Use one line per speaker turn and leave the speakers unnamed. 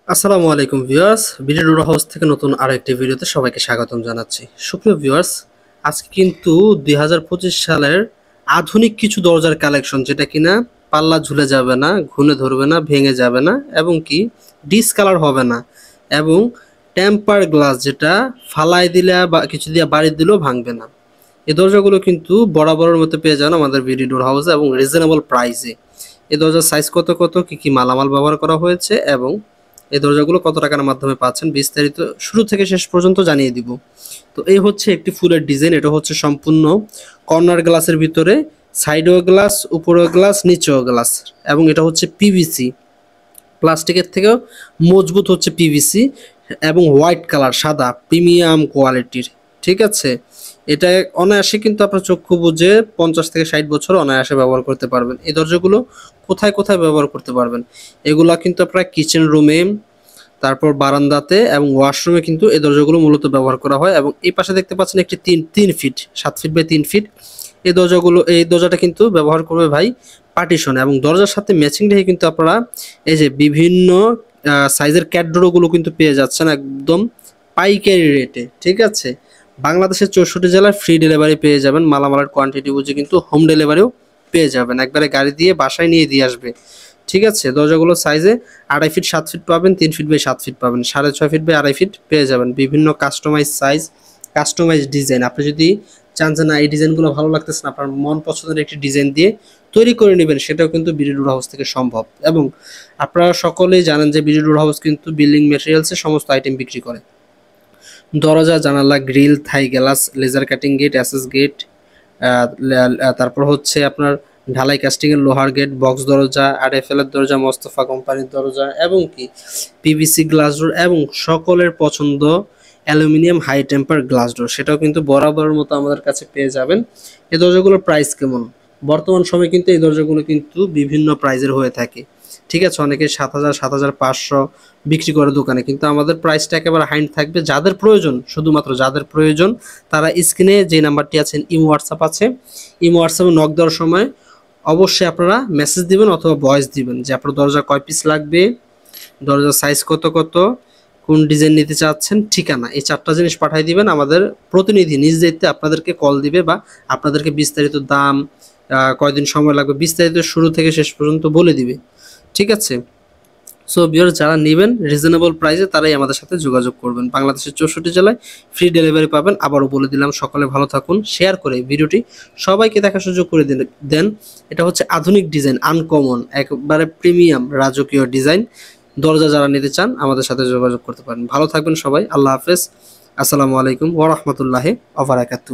আসসালামু আলাইকুম viewers, video ডোর house থেকে নতুন আরেকটি ভিডিওতে সবাইকে স্বাগতম জানাচ্ছি। সুপ্রিয় ভিউয়ার্স, আজকে কিন্তু 2025 সালের আধুনিক কিছু দরজার কালেকশন, যেটা কিনা পাল্লা ঝুলে যাবে না, ঘুনে ধরবে না, ভেঙে যাবে না এবং কি ডিসকালার হবে না এবং টেম্পার গ্লাস, যেটা ফালাই দিলে বা কিছু দিয়ে বাড়ি দিলেও ভাঙবে না। এই দরজাগুলো কিন্তু বরাবরের মতো পেয়ে যান আমাদের ভিডিও ডোর হাউসে এবং রিজনেবল প্রাইসে। এই দরজার সাইজ কত কত, কি কি মালামাল ব্যবহার করা হয়েছে এবং এই দরজাগুলো কত টাকার মাধ্যমে পাচ্ছেন বিস্তারিত শুরু থেকে শেষ পর্যন্ত জানিয়ে দিব। তো এই হচ্ছে একটি ফুলের ডিজাইন। এটা হচ্ছে সম্পূর্ণ কর্নার গ্লাসের ভিতরে, সাইডেও গ্লাস, উপরেও গ্লাস, নিচেও গ্লাস এবং এটা হচ্ছে পিভিসি, প্লাস্টিকের থেকেও মজবুত হচ্ছে পিভিসি এবং হোয়াইট কালার, সাদা প্রিমিয়াম কোয়ালিটির। ঠিক আছে, এটা অনায়াসে কিন্তু আপনার চক্ষু বুঝে 50 থেকে 60 বছর অনায়াসে ব্যবহার করতে পারবেন। এই দরজাগুলো কোথায় কোথায় ব্যবহার করতে পারবেন, এগুলা কিন্তু আপনার কিচেন রুমে, তারপর বারান্দাতে এবং ওয়াশরুমে কিন্তু এই দরজাগুলো মূলত ব্যবহার করা হয়। এবং এই পাশে দেখতে পাচ্ছেন একটি 3 ফিট 7 ফিট বাই 3 ফিট এই দরজাটা কিন্তু ব্যবহার করবে ভাই পার্টিশন, এবং দরজার সাথে ম্যাচিং রেখে কিন্তু আপনারা এই যে বিভিন্ন সাইজের ক্যাটডোরগুলো কিন্তু পেয়ে যাচ্ছেন একদম পাইকারি রেটে। ঠিক আছে, বাংলাদেশের 64 জেলায় ফ্রি ডেলিভারি পেয়ে যাবেন। মালামালের কোয়ান্টিটি বুঝে কিন্তু হোম ডেলিভারিও পেয়ে যাবেন, একবারে গাড়ি দিয়ে বাসায় নিয়ে দিয়ে আসবে। ঠিক আছে, দরজাগুলো সাইজে 2.5 ফিট 7 ফিট পাবেন, 3 ফিট বাই 7 ফিট পাবেন, 6.5 ফিট বাই 2.5 ফিট পেয়ে যাবেন। বিভিন্ন কাস্টমাইজ সাইজ, কাস্টমাইজ ডিজাইন। আপনি যদি চান যে না এই ডিজাইনগুলো ভালো লাগতেছে না, আপনার মন পছন্দের একটি ডিজাইন দিয়ে তৈরি করে নেবেন, সেটাও কিন্তু বিডি ডোর হাউস থেকে সম্ভব। এবং আপনারা সকলেই জানেন যে বিডি ডোর হাউস কিন্তু বিল্ডিং মেটেরিয়ালসের সমস্ত আইটেম বিক্রি করে। দরজা, জানালা, grill, Thai glass, laser cutting gate, access gate, তারপর হচ্ছে আপনার ঢালাই কাস্টিংয়ের লোহার গেট, বক্স দরজা, আরএফএল এর দরজা, মোস্তফা কোম্পানির দরজা এবং কি পিভিসি গ্লাস ডোর এবং সকলের পছন্দ aluminium high temper glass door, সেটাও কিন্তু বরাবরের মতো আমাদের কাছে পেয়ে যাবেন। এই দরজাগুলোর প্রাইস কেমন? বর্তমান সময়ে কিন্তু এই দরজাগুলো কিন্তু বিভিন্ন প্রাইজের হয়ে থাকে। ঠিক আছে, অনেকে 7,000 7,500 বিক্রি করে দোকানে, কিন্তু আমাদের প্রাইসটা একেবারে হাইন্ড থাকবে। যাদের প্রয়োজন, শুধুমাত্র যাদের প্রয়োজন, তারা স্ক্রিনে যে নাম্বারটি আছেন, ইমো হোয়াটসঅ্যাপ আছে, ইমো হোয়াটসঅ্যাপে নক দেওয়ার সময় অবশ্যই আপনারা মেসেজ দিবেন অথবা ভয়েস দিবেন যে আপনার দরজা কয় পিস লাগবে, দরজার সাইজ কত কত, কোন ডিজাইন নিতে চাচ্ছেন, ঠিকানা, এই 4টা জিনিস পাঠিয়ে দিবেন। আমাদের প্রতিনিধি নিজ দায়িত্বে আপনাদেরকে কল দিবে বা আপনাদেরকে বিস্তারিত দাম, কয়দিন সময় লাগবে, বিস্তারিত শুরু থেকে শেষ পর্যন্ত বলে দিবে। ঠিক আছে, সো ভিউয়ার্স, যারা নেবেন রিজনেবল প্রাইসে তারাই আমাদের সাথে যোগাযোগ করবেন। বাংলাদেশের 64 জেলায় ফ্রি ডেলিভারি পাবেন। আবারও বলে দিলাম, সকলে ভালো থাকুন, শেয়ার করে ভিডিওটি সবাইকে দেখার সুযোগ করে দেন। এটা হচ্ছে আধুনিক ডিজাইন, আনকমন, একবারে প্রিমিয়াম রাজকীয় ডিজাইন। দরজা যারা নিতে চান আমাদের সাথে যোগাযোগ করতে পারেন। ভালো থাকবেন সবাই, আল্লাহ হাফেজ, আসসালামু আলাইকুম ওয়া রাহমাতুল্লাহি ওয়া বারাকাতুহু।